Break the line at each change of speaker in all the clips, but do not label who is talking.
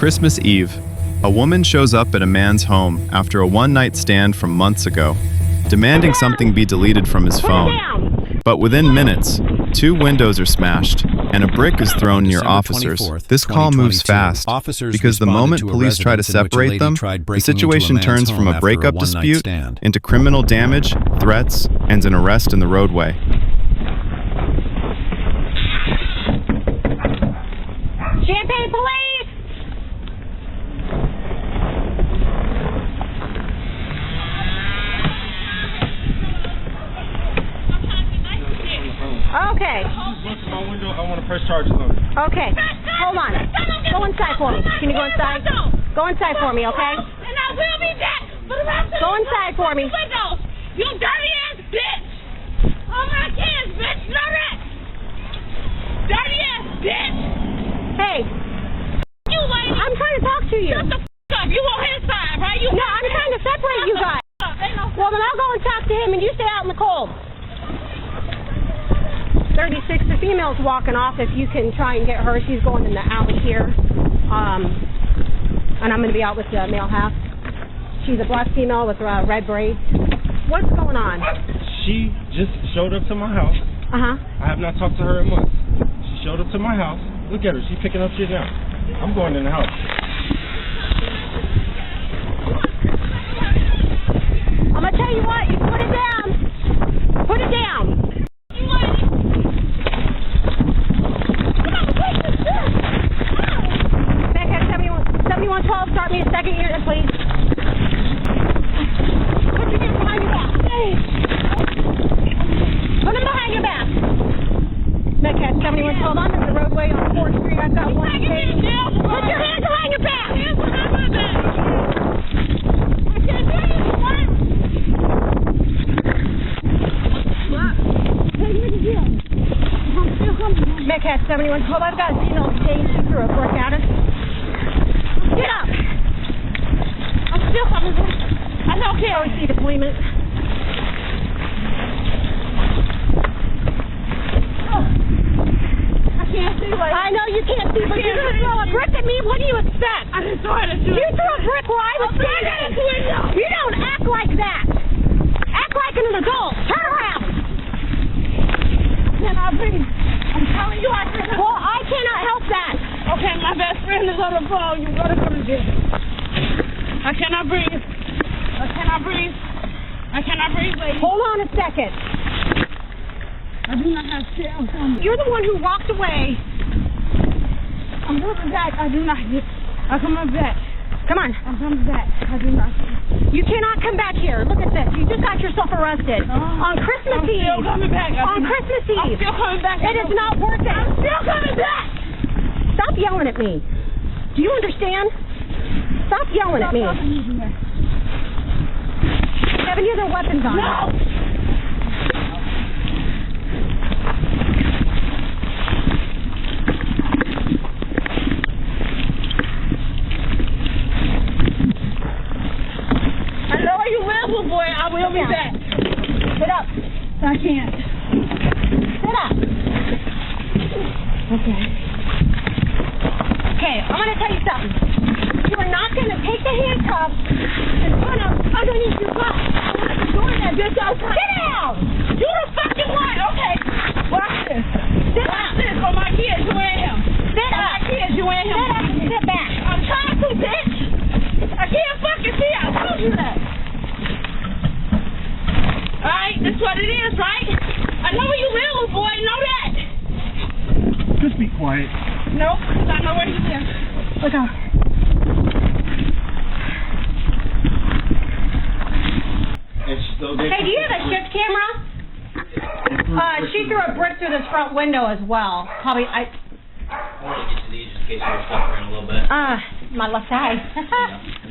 Christmas Eve, a woman shows up at a man's home after a one-night stand from months ago, demanding something be deleted from his phone. But within minutes, 2 windows are smashed and a brick is thrown near officers. This call moves fast because the moment police try to separate them, the situation turns from a breakup dispute into criminal damage, threats, and an arrest in the roadway.
Champagne police! Okay.
My window, I want to press charges on it.
Okay. Hold on. Go inside for me. Can you go inside? Go inside for me, okay?
And I will be back for the rest of
Go inside for me.
windows. You dirty ass bitch. Oh my kids, bitch. Know that. Dirty ass bitch.
Hey,
You lady.
I'm trying to talk to you.
Shut the up. You on his side, right? You
No, I'm trying to separate you guys. Well, then I'll go and talk to him and you stay out in the cold. 36, the female's walking off. If you can try and get her, she's going in the alley here. And I'm going to be out with the male half. She's a black female with red braids. What's going on?
She just showed up to my house.
Uh-huh.
I have not talked to her in months. She showed up to my house. Look at her. She's picking up shit now. I'm going in the house.
I'm going to tell you what. You put it down. Put it down. Back at 7112, start me a second unit, please. Put your hands behind your back. Put them behind your back. Metcalf 7112, I'm in the roadway on 4th Street. I've got one case. Put your hands behind your back. Metcalf 7112, I've got Zeno James through a brick at us. Get up!
I'm still coming. I don't care.
OC deployment.
I can't see like.
I know you can't see, but you're going to throw a brick at me? What do you expect?
I didn't throw it at you.
You threw a brick where I was standing. You don't act like that. Act like an adult. Turn around.
Can I breathe? I'm telling you I cannot.
Well, I cannot help that.
Okay, my best friend is on the phone. You gotta go to jail. I cannot breathe. I cannot breathe. I cannot breathe, lady.
Hold on a second.
I do not have shit. I'm coming.
You're the one who walked away.
I'm coming back. I do not get. I'm coming back.
Come on.
I'm coming back. I do not.
You cannot come back here. Look at this. You just got yourself arrested. On Christmas Eve.
I'm still coming back.
On Christmas Eve.
I'm still coming back.
It is not worth it.
I'm still coming back.
Stop yelling at me. Do you understand? Stop yelling at me. Have any other weapons on you?
No. I know where you live, little boy. I will be back.
Sit up.
I can't.
Sit up.
Okay.
Okay, I'm going to tell you something. You are not going to take the handcuffs and put them underneath your butt.
I'm doing that, bitch. Outside.
Sit down.
You the fucking one. Okay. Watch this.
Sit
Watch
up.
this. For my kids, you ain't him.
Sit
For
up.
my kids, you ain't him.
Sit up and sit back.
I'm trying to, bitch. I can't fucking see. I told you that. Alright, that's what it is, right? I know where you live, little boy. Know that.
Just be quiet.
Nope, because I know where you live.
Look out. Hey, do you have a shift camera? She threw a brick through this front window as well. Probably,
I want to get to these just in case you're stuck around a little bit.
my left side.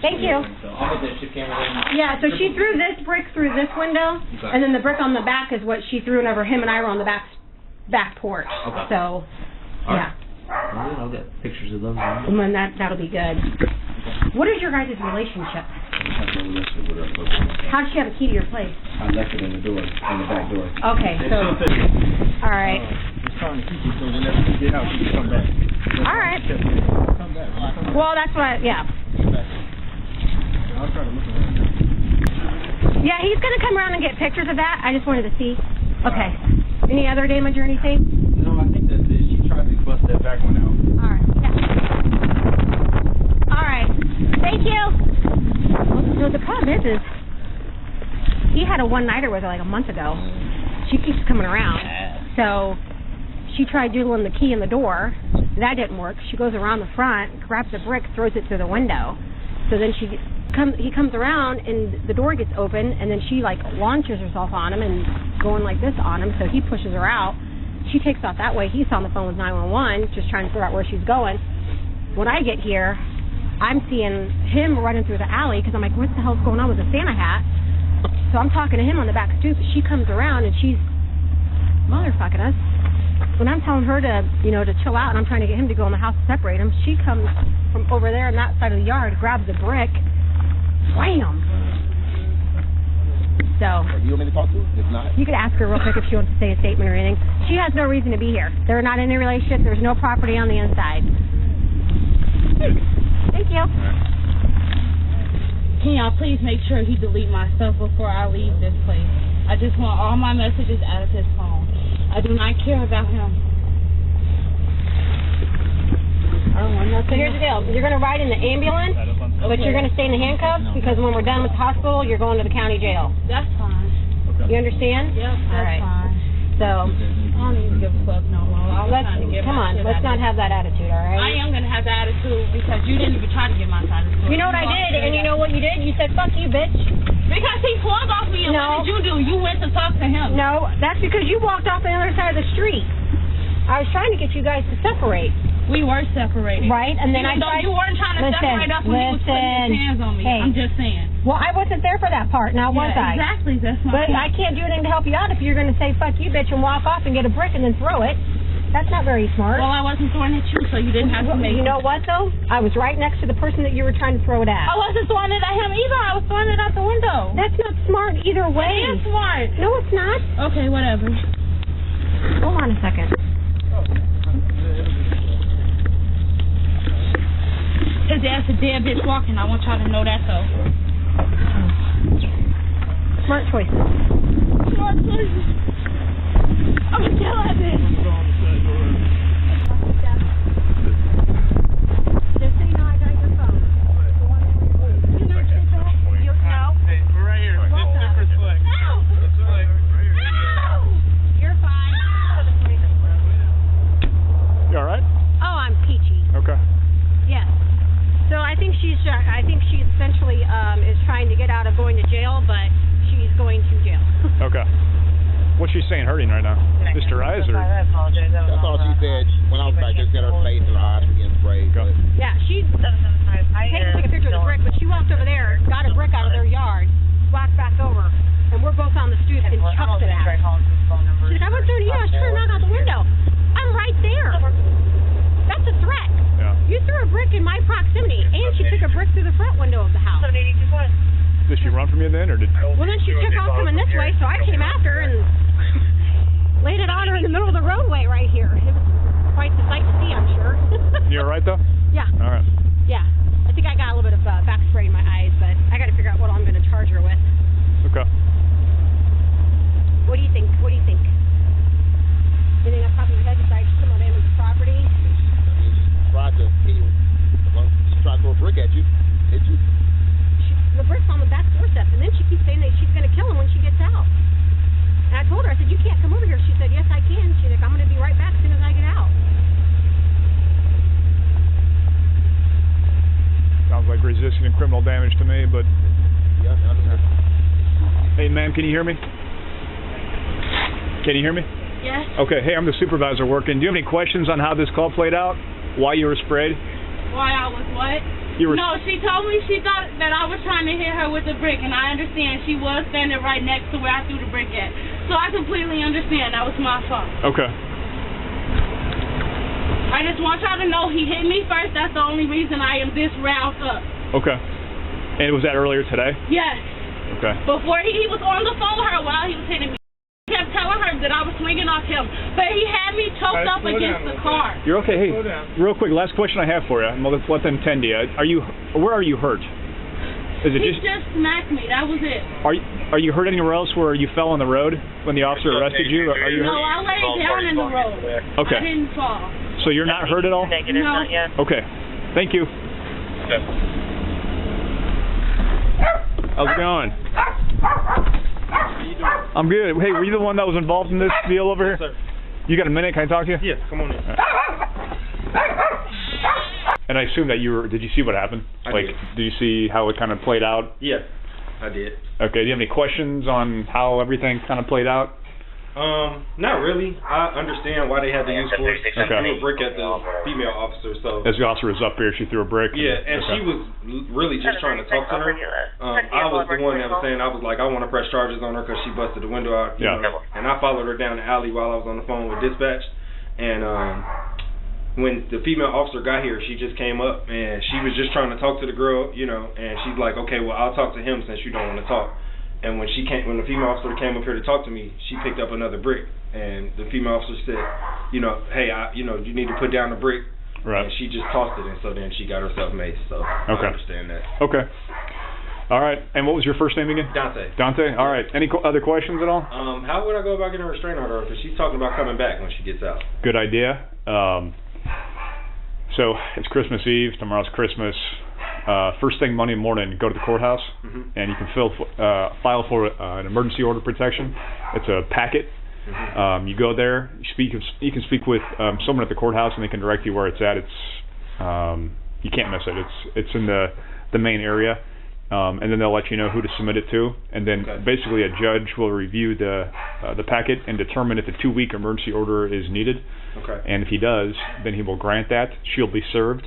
Thank you.
So I'll get that ship camera in.
Yeah, so she threw this brick through this window, and then the brick on the back is what she threw whenever him and I were on the back porch.
Okay.
So, yeah.
I'll get pictures of those.
And then that'll be good. What is your guys' relationship? How does she have a key to your place?
I left it in the door, in the back door.
Okay, so, all right.
Just trying to keep you so whenever you get out, you can come back.
All right.
Come back.
Well, that's what, yeah.
I'll try to look around.
Yeah, he's going to come around and get pictures of that. I just wanted to see. Okay. Any other damage or anything?
No, I think that's it. She tried to bust that back one out.
All right. Yeah. All right. Thank you. So the problem is he had a one-nighter with her like a month ago. She keeps coming around. So she tried doodling the key in the door. That didn't work. She goes around the front, grabs a brick, throws it through the window. So then he comes around and the door gets open, and then she like launches herself on him and going like this on him. So he pushes her out. She takes off that way. He's on the phone with 911, just trying to figure out where she's going. When I get here, I'm seeing him running through the alley because I'm like, what the hell's going on with the Santa hat? So I'm talking to him on the back stoop. She comes around and she's motherfucking us. When I'm telling her to, to chill out, and I'm trying to get him to go in the house to separate them, she comes from over there on that side of the yard, grabs a brick, wham! So,
You want me to talk to her? If not,
you could ask her real quick if she wants to say a statement or anything. She has no reason to be here. They're not in a relationship. There's no property on the inside. Thank you.
Can y'all please make sure he delete my stuff before I leave this place? I just want all my messages out of his phone. I do not care about him. I don't want nothing.
So here's the deal. You're going to ride in the ambulance, but you're going to stay in the handcuffs because when we're done with the hospital, you're going to the county jail.
That's fine.
You understand?
Yep, that's fine.
So,
I don't even give a fuck no more. I was trying to get
come
my
on,
shit
let's
out
not
of
have that attitude, all
I
right?
am going to have the attitude because you didn't even try to get my side of the story.
You know what I did, and you know what you did? You said, fuck you, bitch.
Because he swung off me, and
No.
what did you do? You went to talk to him.
No, that's because you walked off the other side of the street. I was trying to get you guys to separate,
We were separated.
right? And then
Even though you weren't trying to separate us when he was putting his hands on me.
Hey.
I'm just saying.
Well, I wasn't there for that part, now was I?
Exactly. That's my
But
point.
I can't do anything to help you out if you're going to say, fuck you, bitch, and walk off and get a brick and then throw it. That's not very smart.
Well, I wasn't throwing at you, so you didn't have to make
You know what, though? I was right next to the person that you were trying to throw it at.
I wasn't throwing it at him either. I was throwing it out the window.
That's not smart either way.
It is smart.
No, it's not.
Okay, whatever.
Hold on a second.
His ass a dead bitch walking. I want y'all to know that, though.
Smart choices.
Smart choices. I'm gonna kill that bitch.
Just so you know, I got your phone. The one that you know, you know.
Hey, we're right here. It's super slick. It's like right here.
You're fine.
You all right?
Oh, I'm peachy.
Okay.
Yes. So I think she essentially is trying to get out of going to jail, but she's going to jail.
Okay. What's she saying hurting right now? Mr. Eyes or?
that's all she said. When I was back there, she had her face and her eyes were getting sprayed.
Go.
Yeah, she took a picture of the brick, but she walked over there, got a brick out of their yard, walked back over, and we're both on the stoop and chucked it at her. She's like, I went through to you, I was trying to knock out the window. I'm right there. That's a threat.
Yeah.
You threw a brick in my proximity, and she took a brick through the front window of the house.
Did she run from you then, or did?
Well, then she took off coming this way, so I came after and laid it on her in the middle of the roadway right here. It was quite the sight to see, I'm sure.
You all right though?
Yeah,
All right.
yeah. I think I got a little bit of back spray in my eyes, but I got to figure out what I'm going to charge her with.
Okay.
What do you think? What do you think? Anything off the top of your head besides some of Emmons' property?
She tried to hit you. She tried to throw a brick at you. Hit you.
The brick's on the back doorstep, and then she keeps saying that she's going to kill him when she gets out. And I told her, I said, you can't come over here. She said, yes, I can. She's like, I'm going to be right back as soon as I get out.
Sounds like resisting and criminal damage to me, but.
Yeah, I mean,
Hey, ma'am, can you hear me? Can you hear me?
Yes.
Okay. Hey, I'm the supervisor working. Do you have any questions on how this call played out? Why you were sprayed?
Why I was what?
You were.
No, she told me she thought that I was trying to hit her with a brick, and I understand she was standing right next to where I threw the brick at. So I completely understand that was my fault.
Okay.
I just want y'all to know he hit me first. That's the only reason I am this round up.
Okay. And was that earlier today?
Yes.
Okay.
Before he was on the phone with her while he was hitting me. He kept telling told her that I was swinging off him, but he had me choked up against the car.
You're okay. Hey, real quick, last question I have for you. Let's let them tend to you. Where are you hurt? Is it
He just smacked me. That was it.
Are you hurt anywhere else where you fell on the road when the officer arrested you? Are you
No,
hurt?
I laid down in the road.
Okay.
I didn't fall.
So you're not hurt at all?
No.
Okay. Thank you. How's it going? I'm good. Hey, were you the one that was involved in this deal over here?
Yes, sir.
You got a minute? Can I talk to you?
Yes, come on in.
And I assume that did you see what happened?
I did.
Do you see how it kind of played out?
Yes, I did.
Okay, do you have any questions on how everything kind of played out?
Not really. I understand why they had to use force. She
Okay.
threw a brick at the female officer, so...
As the officer was up here, she threw a brick?
Yeah, and
okay.
she was really just trying to talk to her. I was the one that was saying, I was like, I want to press charges on her because she busted the window out. You know, and I followed her down the alley while I was on the phone with dispatch. And when the female officer got here, she just came up and she was just trying to talk to the girl, you know, and she's like, okay, well, I'll talk to him since you don't want to talk. And when the female officer came up here to talk to me, she picked up another brick, and the female officer said, you know, hey, you need to put down the brick.
Right.
And she just tossed it, and so then she got herself maced. So I understand that.
Okay. All right. And what was your first name again?
Dante.
Dante. All right. Any other questions at all?
How would I go about getting a restraining order? Because she's talking about coming back when she gets out.
Good idea. So it's Christmas Eve. Tomorrow's Christmas. First thing Monday morning, go to the courthouse, and you can file for an emergency order protection. It's a packet. You go there. You can speak with someone at the courthouse, and they can direct you where it's at. You can't miss it. It's in the main area, and then they'll let you know who to submit it to. And then basically a judge will review the packet and determine if a 2-week emergency order is needed.
Okay. And
if he does, then he will grant that. She'll be served.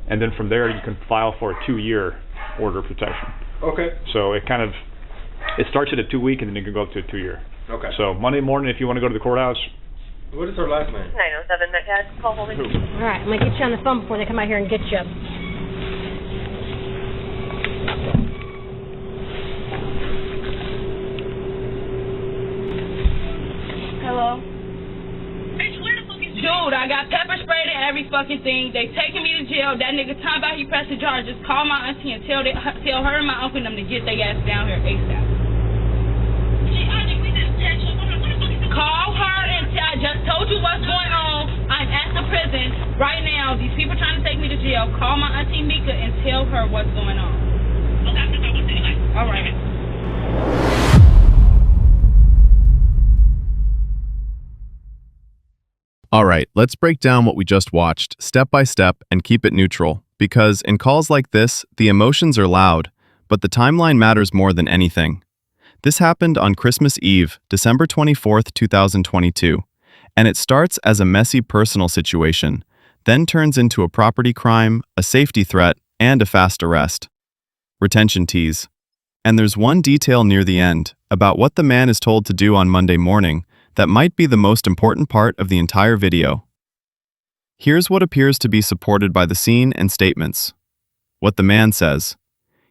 And then from there, you can file for a 2-year order of protection.
Okay.
So it starts at a 2-week, and then it can go up to a 2-year.
Okay.
So Monday morning, if you want to go to the courthouse.
What is her last name?
907 Metcalf. Call holding.
All right, I'm going to get you on the phone before they come out here and get you.
Hello? Dude, I got pepper sprayed and every fucking thing. They taking me to jail. That nigga talking about he pressing charges. Call my auntie and tell her and my uncle and them to get their ass down here ASAP. Call her and I just told you what's going on. I'm at the prison right now. These people trying to take me to jail. Call my auntie Mika and tell her what's going on. All right.
All right, let's break down what we just watched, step by step, and keep it neutral, because in calls like this, the emotions are loud, but the timeline matters more than anything. This happened on Christmas Eve, December 24th, 2022, and it starts as a messy personal situation, then turns into a property crime, a safety threat, and a fast arrest. Retention tease. And there's one detail near the end, about what the man is told to do on Monday morning, that might be the most important part of the entire video. Here's what appears to be supported by the scene and statements. What the man says.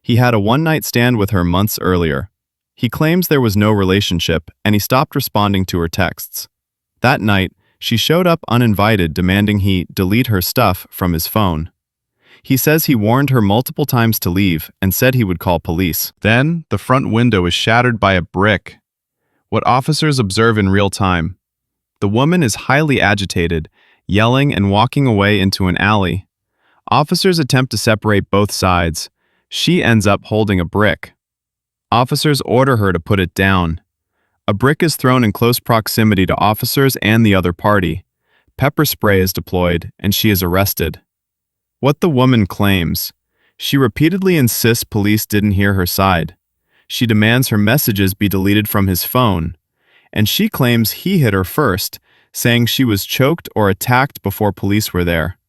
He had a one-night stand with her months earlier. He claims there was no relationship, and he stopped responding to her texts. That night, she showed up uninvited, demanding he delete her stuff from his phone. He says he warned her multiple times to leave and said he would call police. Then, the front window is shattered by a brick. What officers observe in real time. The woman is highly agitated, yelling and walking away into an alley. Officers attempt to separate both sides. She ends up holding a brick. Officers order her to put it down. A brick is thrown in close proximity to officers and the other party. Pepper spray is deployed, and she is arrested. What the woman claims. She repeatedly insists police didn't hear her side. She demands her messages be deleted from his phone, and she claims he hit her first, saying she was choked or attacked before police were there.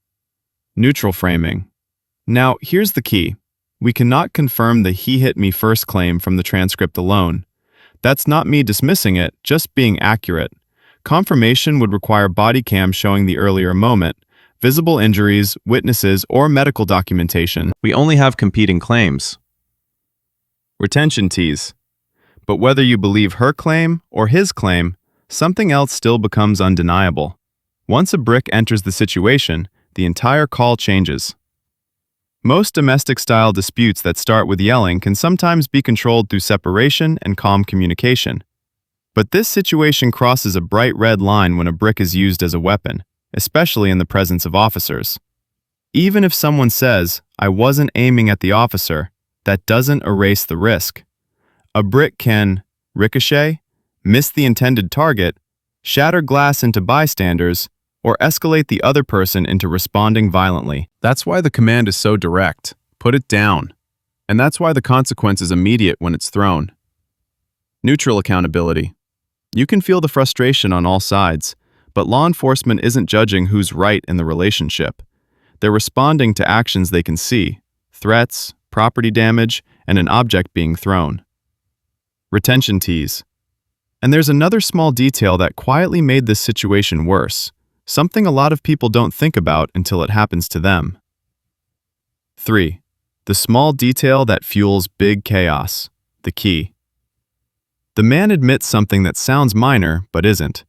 Neutral framing. Now, here's the key. We cannot confirm the "he hit me first" claim from the transcript alone. That's not me dismissing it, just being accurate. Confirmation would require body cam showing the earlier moment, visible injuries, witnesses, or medical documentation. We only have competing claims. Retention tease. But whether you believe her claim or his claim, something else still becomes undeniable. Once a brick enters the situation, the entire call changes. Most domestic-style disputes that start with yelling can sometimes be controlled through separation and calm communication. But this situation crosses a bright red line when a brick is used as a weapon, especially in the presence of officers. Even if someone says, "I wasn't aiming at the officer," that doesn't erase the risk. A brick can ricochet, miss the intended target, shatter glass into bystanders, or escalate the other person into responding violently. That's why the command is so direct. Put it down. And that's why the consequence is immediate when it's thrown. Neutral accountability. You can feel the frustration on all sides, but law enforcement isn't judging who's right in the relationship. They're responding to actions they can see: threats, property damage, and an object being thrown. Retention tease. And there's another small detail that quietly made this situation worse. Something a lot of people don't think about until it happens to them. 3. The small detail that fuels big chaos. The key. The man admits something that sounds minor, but isn't.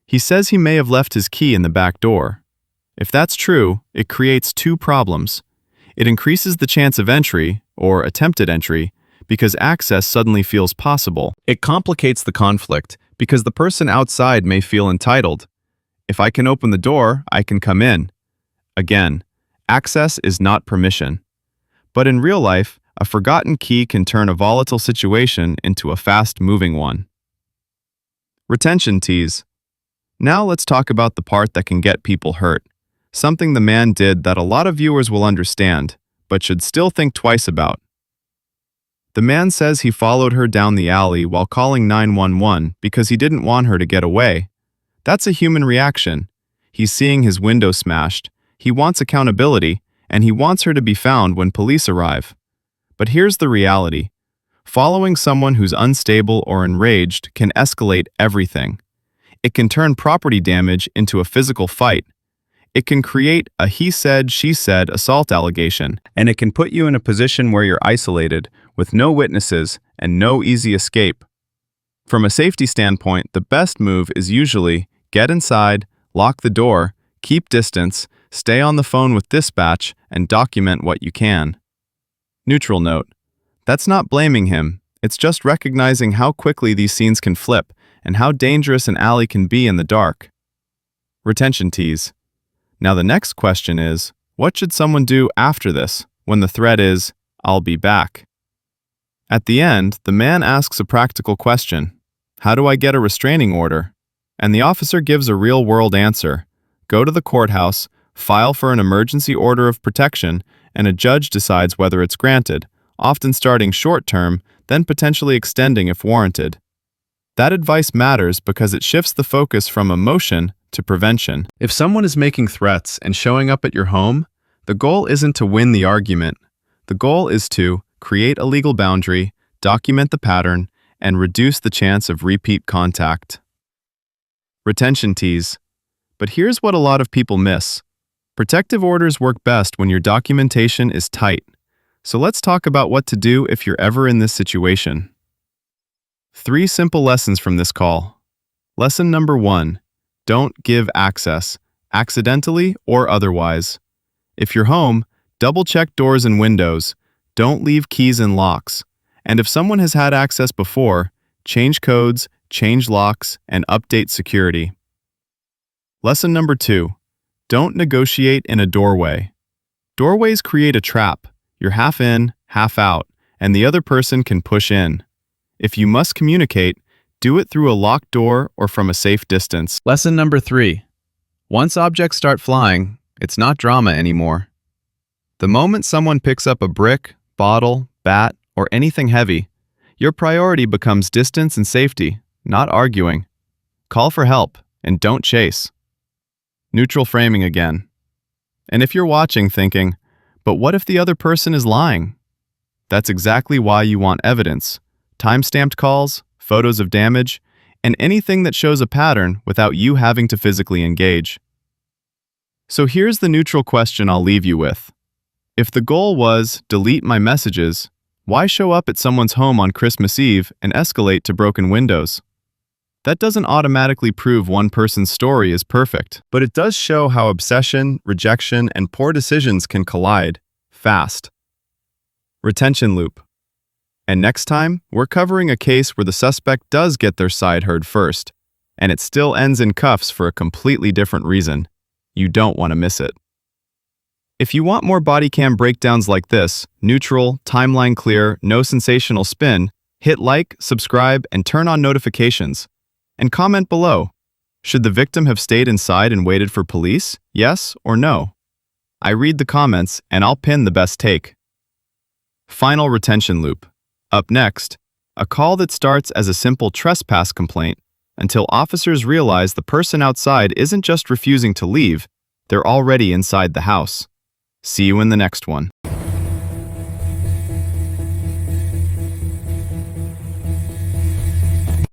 He says he may have left his key in the back door. If that's true, it creates two problems. It increases the chance of entry, or attempted entry, because access suddenly feels possible. It complicates the conflict, because the person outside may feel entitled. If I can open the door, I can come in. Again, access is not permission. But in real life, a forgotten key can turn a volatile situation into a fast-moving one. Retention tease. Now let's talk about the part that can get people hurt. Something the man did that a lot of viewers will understand, but should still think twice about. The man says he followed her down the alley while calling 911 because he didn't want her to get away. That's a human reaction. He's seeing his window smashed, he wants accountability, and he wants her to be found when police arrive. But here's the reality. Following someone who's unstable or enraged can escalate everything. It can turn property damage into a physical fight. It can create a he said, she said assault allegation, and it can put you in a position where you're isolated, with no witnesses and no easy escape. From a safety standpoint, the best move is usually get inside, lock the door, keep distance, stay on the phone with dispatch, and document what you can. Neutral note. That's not blaming him, it's just recognizing how quickly these scenes can flip and how dangerous an alley can be in the dark. Retention tease. Now the next question is, what should someone do after this, when the threat is, "I'll be back"? At the end, the man asks a practical question. How do I get a restraining order? And the officer gives a real-world answer. Go to the courthouse, file for an emergency order of protection, and a judge decides whether it's granted, often starting short-term, then potentially extending if warranted. That advice matters because it shifts the focus from emotion to prevention. If someone is making threats and showing up at your home, the goal isn't to win the argument. The goal is to create a legal boundary, document the pattern, and reduce the chance of repeat contact. Retention tease. But here's what a lot of people miss. Protective orders work best when your documentation is tight. So let's talk about what to do if you're ever in this situation. 3 simple lessons from this call. Lesson number 1. Don't give access, accidentally or otherwise. If you're home, double-check doors and windows. Don't leave keys in locks. And if someone has had access before, change codes, change locks, and update security. Lesson number 2. Don't negotiate in a doorway. Doorways create a trap. You're half in, half out, and the other person can push in. If you must communicate, do it through a locked door or from a safe distance. Lesson number 3. Once objects start flying, it's not drama anymore. The moment someone picks up a brick, bottle, bat, or anything heavy, your priority becomes distance and safety, not arguing. Call for help, and don't chase. Neutral framing again. And if you're watching thinking, but what if the other person is lying? That's exactly why you want evidence. Time-stamped calls, photos of damage, and anything that shows a pattern without you having to physically engage. So here's the neutral question I'll leave you with. If the goal was, delete my messages, why show up at someone's home on Christmas Eve and escalate to broken windows? That doesn't automatically prove one person's story is perfect, but it does show how obsession, rejection, and poor decisions can collide fast. Retention loop. And next time, we're covering a case where the suspect does get their side heard first, and it still ends in cuffs for a completely different reason. You don't want to miss it. If you want more body cam breakdowns like this, neutral, timeline clear, no sensational spin, hit like, subscribe, and turn on notifications. And comment below. Should the victim have stayed inside and waited for police? Yes or no? I read the comments, and I'll pin the best take. Final retention loop. Up next, a call that starts as a simple trespass complaint until officers realize the person outside isn't just refusing to leave, they're already inside the house. See you in the next one.